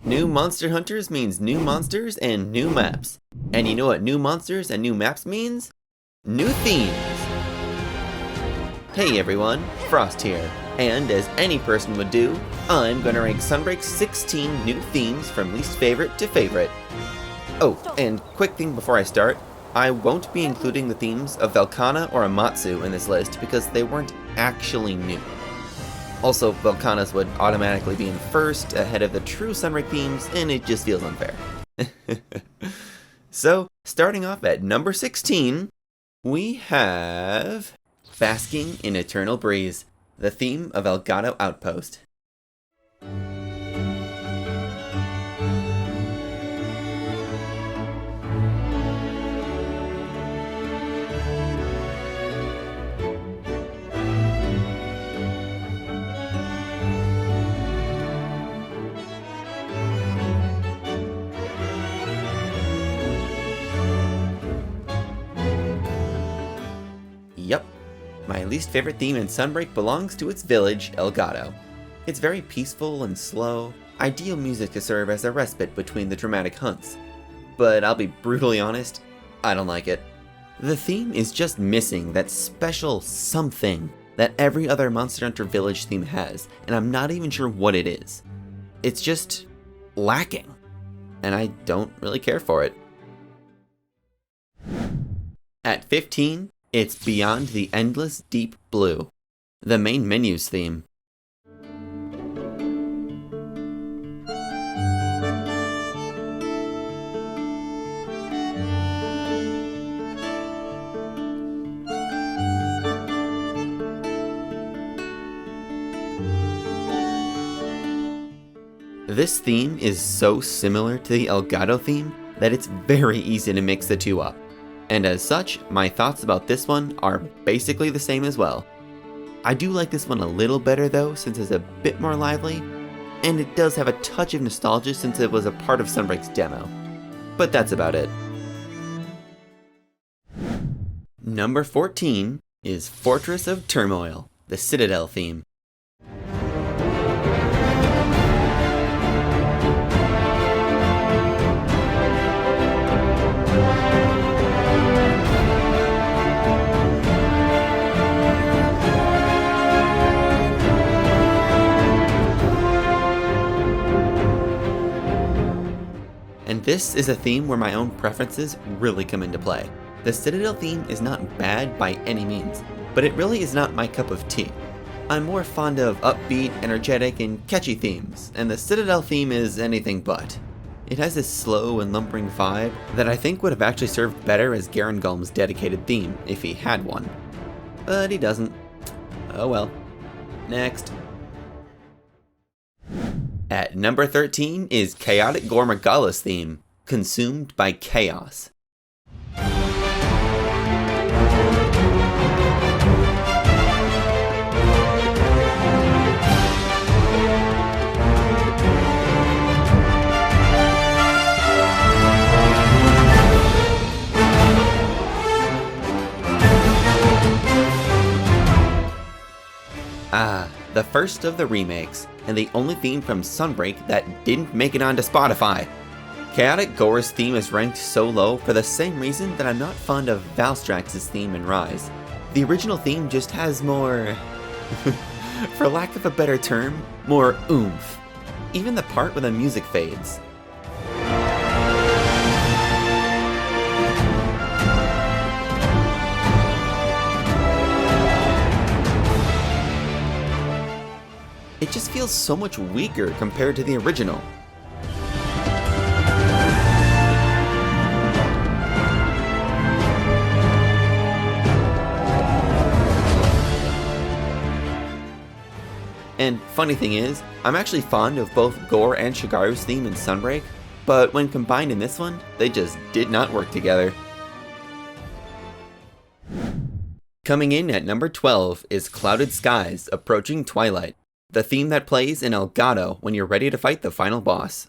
New Monster Hunters means new monsters and new maps. And you know what new monsters and new maps means? New themes! Hey everyone, Frost here, and as any person would do, I'm gonna rank Sunbreak's 16 new themes from least favorite to favorite. Oh, and quick thing before I start, I won't be including the themes of Velkhana or Amatsu in this list because they weren't actually new. Also, Velkhana's would automatically be in first ahead of the true Sunbreak themes, and it just feels unfair. So, starting off at number 16, we have Basking in Eternal Breeze, the theme of Elgado Outpost. Yep, my least favorite theme in Sunbreak belongs to its village, Elgado. It's very peaceful and slow, ideal music to serve as a respite between the dramatic hunts. But I'll be brutally honest, I don't like it. The theme is just missing that special something that every other Monster Hunter Village theme has, and I'm not even sure what it is. It's just lacking, and I don't really care for it. At 15, it's Beyond the Endless Deep Blue, the main menu's theme. This theme is so similar to the Elgado theme that it's very easy to mix the two up. And as such, my thoughts about this one are basically the same as well. I do like this one a little better though, since it's a bit more lively, and it does have a touch of nostalgia since it was a part of Sunbreak's demo. But that's about it. Number 14 is Fortress of Turmoil, the Citadel theme. And this is a theme where my own preferences really come into play. The Citadel theme is not bad by any means, but it really is not my cup of tea. I'm more fond of upbeat, energetic, and catchy themes, and the Citadel theme is anything but. It has this slow and lumbering vibe that I think would have actually served better as Garangolm's dedicated theme if he had one. But he doesn't. Oh well. Next. At number 13 is Chaotic Gore Magala's theme, Consumed by Chaos. The first of the remakes, and the only theme from Sunbreak that didn't make it onto Spotify. Chaotic Gore's theme is ranked so low for the same reason that I'm not fond of Valstrax's theme in Rise. The original theme just has more, for lack of a better term, more oomph. Even the part where the music fades. It just feels so much weaker compared to the original. And funny thing is, I'm actually fond of both Gore and Shagaru's theme in Sunbreak, but when combined in this one, they just did not work together. Coming in at number 12 is Clouded Skies Approaching Twilight, the theme that plays in Elgado when you're ready to fight the final boss.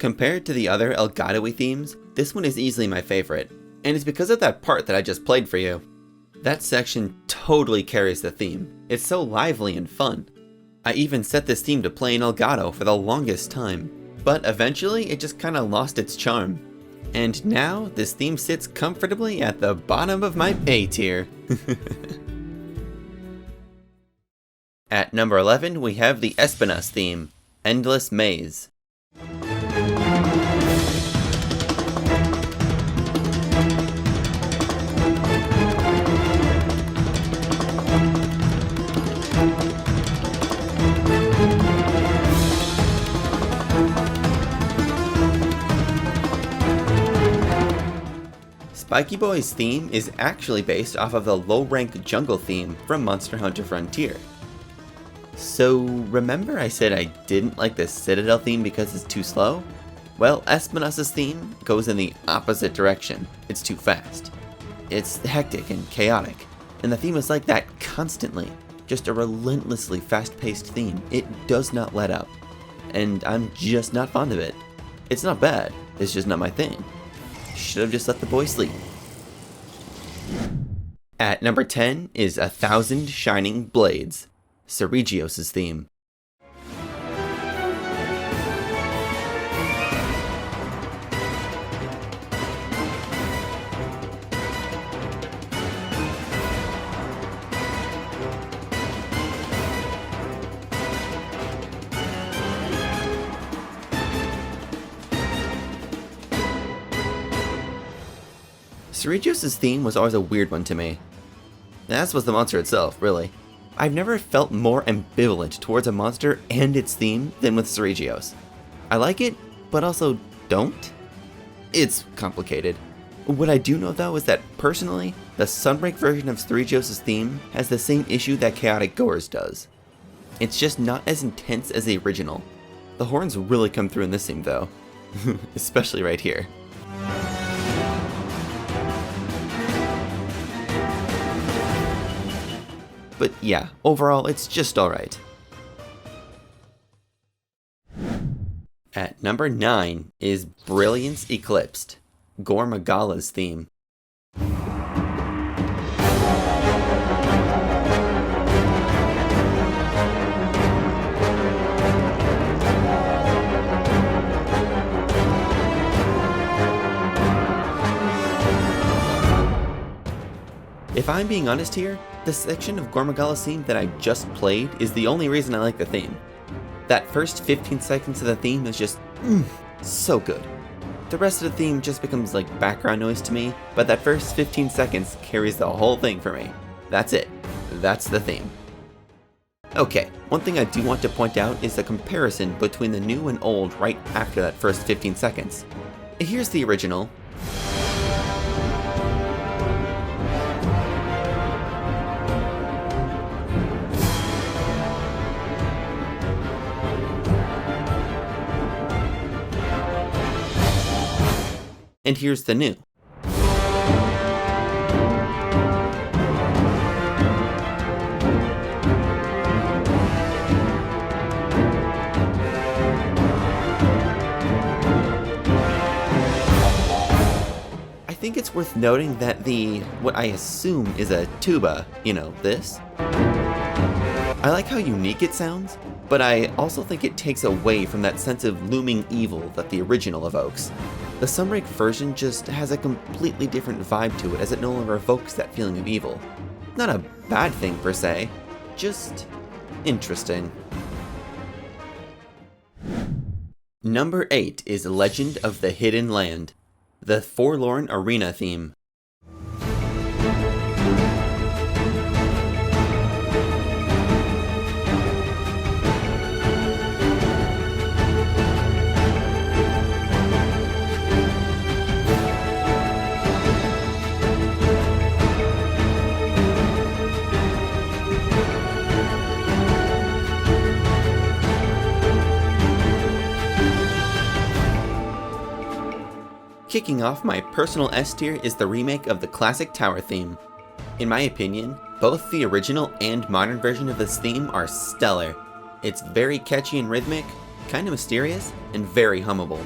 Compared to the other Elgado-y themes, this one is easily my favorite, and it's because of that part that I just played for you. That section totally carries the theme. It's so lively and fun. I even set this theme to play in Elgado for the longest time, but eventually it just kinda lost its charm. And now, this theme sits comfortably at the bottom of my A tier. At number 11, we have the Espinas theme, Endless Maze. Spiky Boy's theme is actually based off of the low-rank jungle theme from Monster Hunter Frontier. So, remember I said I didn't like the Citadel theme because it's too slow? Well, Espinas' theme goes in the opposite direction. It's too fast. It's hectic and chaotic, and the theme is like that constantly. Just a relentlessly fast-paced theme. It does not let up. And I'm just not fond of it. It's not bad, it's just not my thing. Should have just let the boy sleep. At number 10 is 1,000 Shining Blades, Seregios' theme. Seregios' theme was always a weird one to me. As was the monster itself, really. I've never felt more ambivalent towards a monster and its theme than with Seregios. I like it, but also don't? It's complicated. What I do know though is that personally, the Sunbreak version of Seregios' theme has the same issue that Chaotic Gore's does. It's just not as intense as the original. The horns really come through in this theme though. Especially right here. But yeah, overall, it's just alright. At number 9 is Brilliance Eclipsed, Gore Magala's theme. If I'm being honest here, the section of Gore Magala's theme that I just played is the only reason I like the theme. That first 15 seconds of the theme is just, so good. The rest of the theme just becomes like background noise to me, but that first 15 seconds carries the whole thing for me. That's it. That's the theme. Okay, one thing I do want to point out is the comparison between the new and old right after that first 15 seconds. Here's the original. And here's the new. I think it's worth noting that what I assume is a tuba, this. I like how unique it sounds, but I also think it takes away from that sense of looming evil that the original evokes. The Sunbreak version just has a completely different vibe to it as it no longer evokes that feeling of evil. Not a bad thing per se, just interesting. Number 8 is Legend of the Hidden Land, the Forlorn Arena theme. Kicking off my personal S tier is the remake of the classic tower theme. In my opinion, both the original and modern version of this theme are stellar. It's very catchy and rhythmic, kinda mysterious, and very hummable.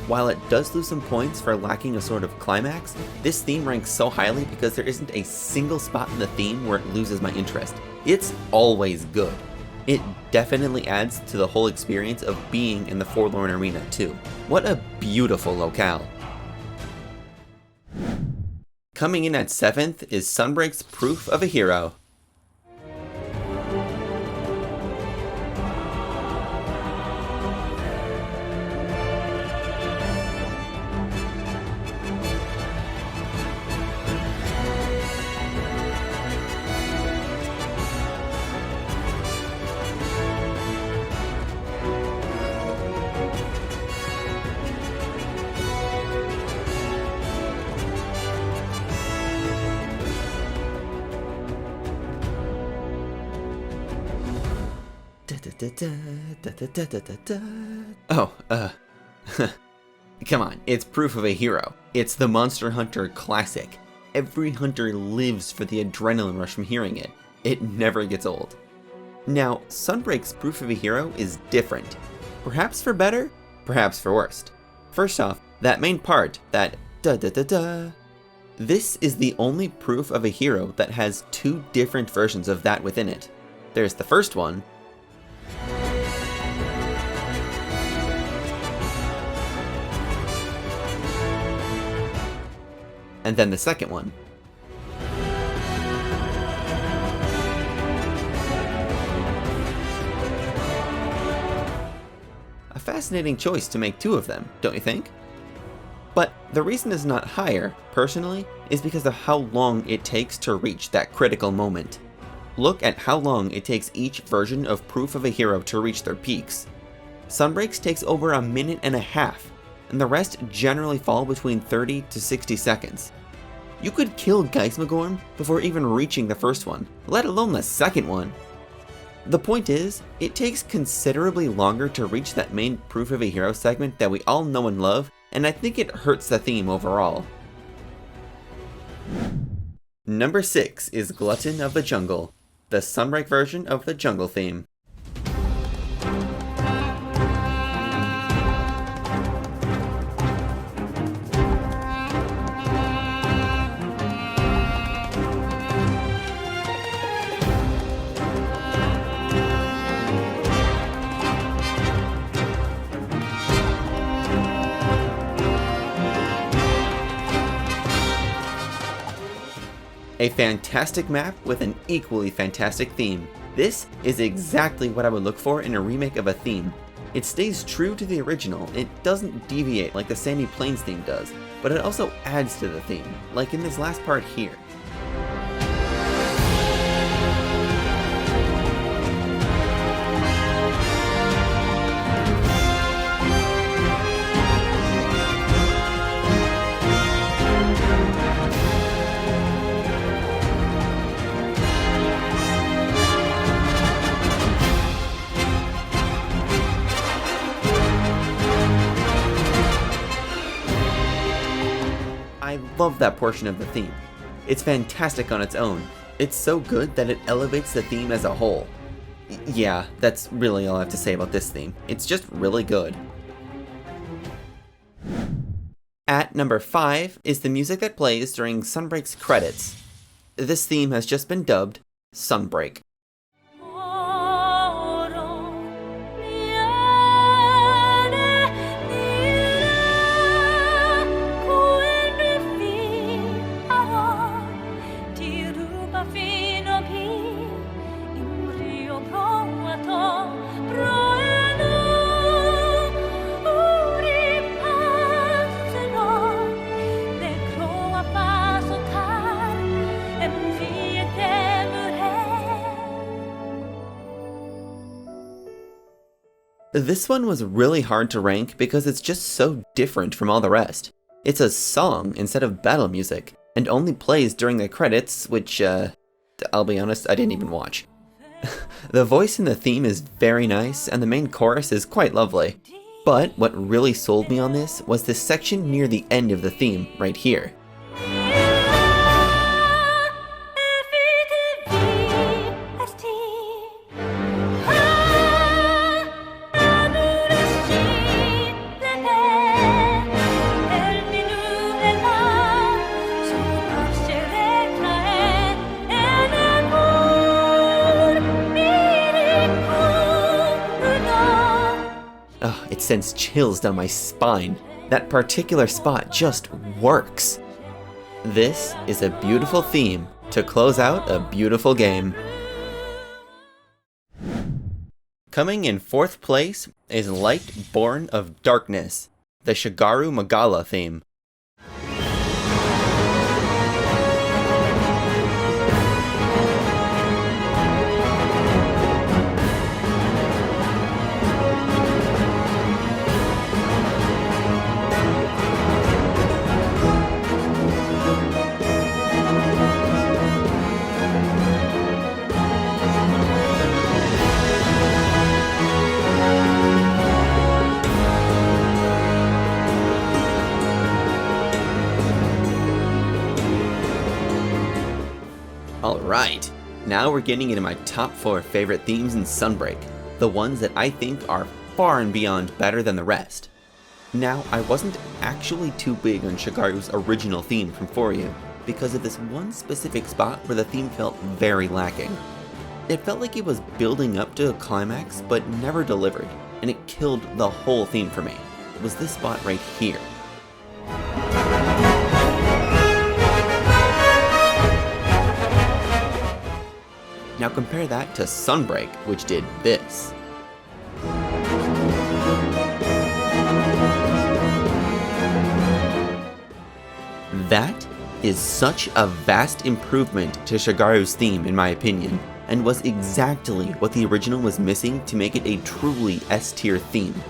While it does lose some points for lacking a sort of climax, this theme ranks so highly because there isn't a single spot in the theme where it loses my interest. It's always good. It definitely adds to the whole experience of being in the Forlorn Arena too. What a beautiful locale. Coming in at 7th is Sunbreak's Proof of a Hero. Oh, come on, it's Proof of a Hero. It's the Monster Hunter classic. Every hunter lives for the adrenaline rush from hearing it. It never gets old. Now, Sunbreak's Proof of a Hero is different. Perhaps for better, perhaps for worst. First off, that main part, that da-da-da-da. This is the only Proof of a Hero that has 2 different versions of that within it. There's the first one, and then the second one. A fascinating choice to make 2 of them, don't you think? But the reason it's not higher, personally, is because of how long it takes to reach that critical moment. Look at how long it takes each version of Proof of a Hero to reach their peaks. Sunbreak's takes over a minute and a half, and the rest generally fall between 30 to 60 seconds. You could kill Gasimagorm before even reaching the first one, let alone the second one. The point is, it takes considerably longer to reach that main Proof of a Hero segment that we all know and love, and I think it hurts the theme overall. Number 6 is Glutton of the Jungle, the Sunbreak version of the jungle theme. A fantastic map with an equally fantastic theme. This is exactly what I would look for in a remake of a theme. It stays true to the original, it doesn't deviate like the Sandy Plains theme does, but it also adds to the theme, like in this last part here. I love that portion of the theme. It's fantastic on its own. It's so good that it elevates the theme as a whole. Yeah, that's really all I have to say about this theme. It's just really good. At number 5 is the music that plays during Sunbreak's credits. This theme has just been dubbed Sunbreak. This one was really hard to rank because it's just so different from all the rest. It's a song instead of battle music, and only plays during the credits, which, I'll be honest, I didn't even watch. The voice in the theme is very nice, and the main chorus is quite lovely. But what really sold me on this was this section near the end of the theme, right here. sends chills down my spine. That particular spot just works. This is a beautiful theme to close out a beautiful game. Coming in 4th place is Light Born of Darkness, the Shagaru Magala theme. Alright, now we're getting into my top 4 favorite themes in Sunbreak, the ones that I think are far and beyond better than the rest. Now, I wasn't actually too big on Shagaru's original theme from Foryu, because of this one specific spot where the theme felt very lacking. It felt like it was building up to a climax, but never delivered, and it killed the whole theme for me. It was this spot right here. Now compare that to Sunbreak, which did this. That is such a vast improvement to Shagaru's theme in my opinion, and was exactly what the original was missing to make it a truly S-tier theme.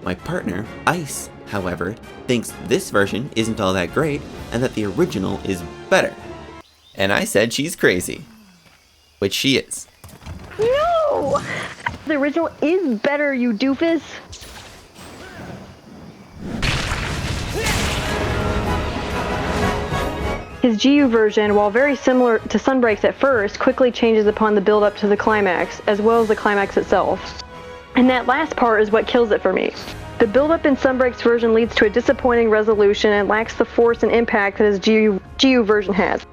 My partner, Ice, however, thinks this version isn't all that great, and that the original is better. And I said she's crazy. Which she is. No! The original is better, you doofus! His GU version, while very similar to Sunbreak's at first, quickly changes upon the build-up to the climax, as well as the climax itself. And that last part is what kills it for me. The build-up in Sunbreak's version leads to a disappointing resolution and lacks the force and impact that his GU version has.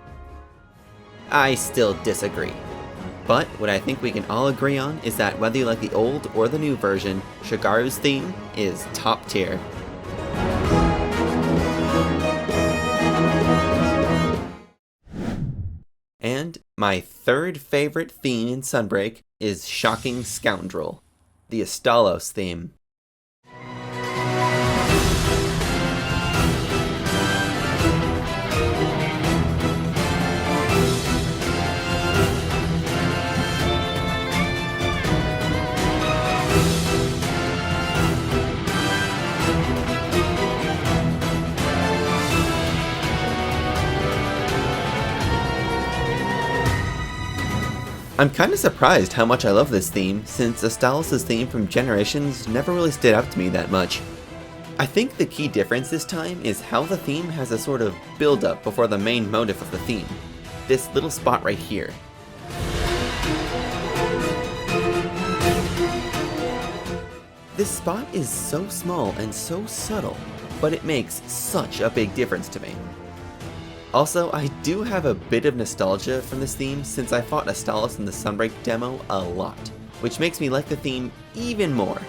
I still disagree. But what I think we can all agree on is that whether you like the old or the new version, Shagaru's theme is top tier. And my 3rd favorite theme in Sunbreak is Shocking Scoundrel, the Astalos theme. I'm kinda surprised how much I love this theme, since Astalos' theme from Generations never really stood out to me that much. I think the key difference this time is how the theme has a sort of build-up before the main motive of the theme. This little spot right here. This spot is so small and so subtle, but it makes such a big difference to me. Also, I do have a bit of nostalgia from this theme since I fought Astalos in the Sunbreak demo a lot, which makes me like the theme even more.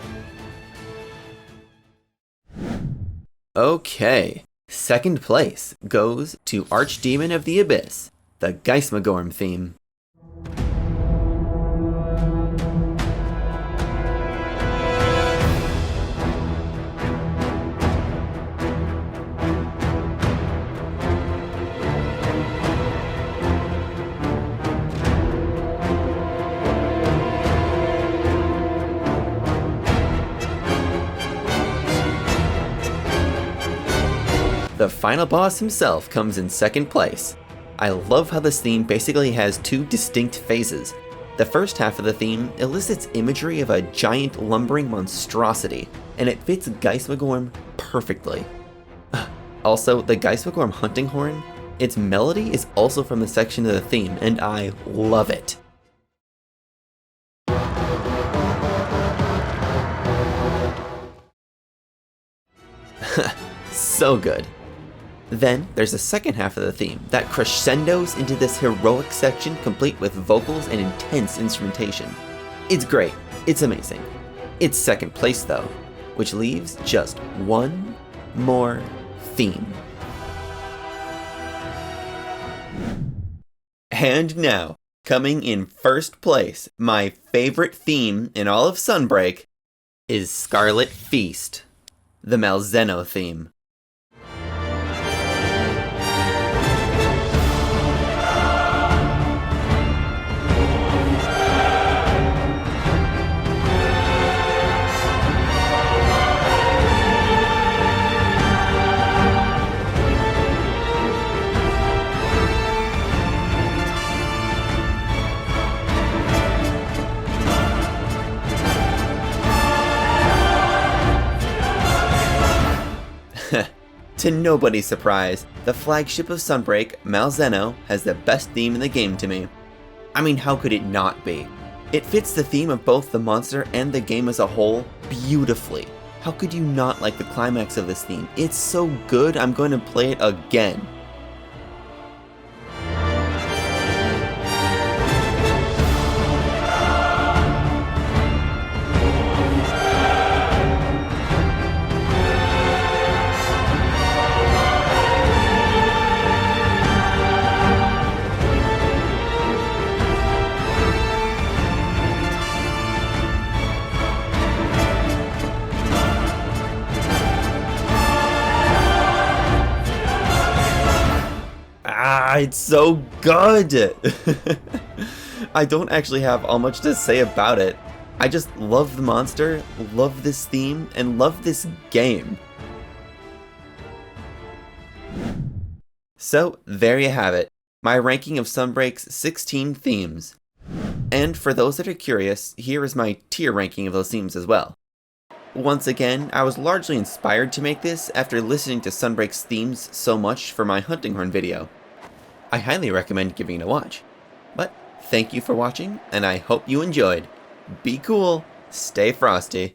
Okay, 2nd place goes to Archdemon of the Abyss, the Gasimagorm theme. The final boss himself comes in 2nd place. I love how this theme basically has 2 distinct phases. The first half of the theme elicits imagery of a giant lumbering monstrosity, and it fits Gasimagorm perfectly. Also, the Gasimagorm hunting horn, its melody is also from the section of the theme, and I love it. So good. Then, there's the second half of the theme that crescendos into this heroic section complete with vocals and intense instrumentation. It's great. It's amazing. It's second place though, which leaves just one more theme. And now, coming in first place, my favorite theme in all of Sunbreak is Scarlet Feast, the Malzeno theme. To nobody's surprise, the flagship of Sunbreak, Malzeno, has the best theme in the game to me. I mean, how could it not be? It fits the theme of both the monster and the game as a whole beautifully. How could you not like the climax of this theme? It's so good, I'm going to play it again. It's so good! I don't actually have all much to say about it. I just love the monster, love this theme, and love this game. So, there you have it. My ranking of Sunbreak's 16 themes. And for those that are curious, here is my tier ranking of those themes as well. Once again, I was largely inspired to make this after listening to Sunbreak's themes so much for my hunting horn video. I highly recommend giving it a watch. But thank you for watching, and I hope you enjoyed. Be cool, stay frosty.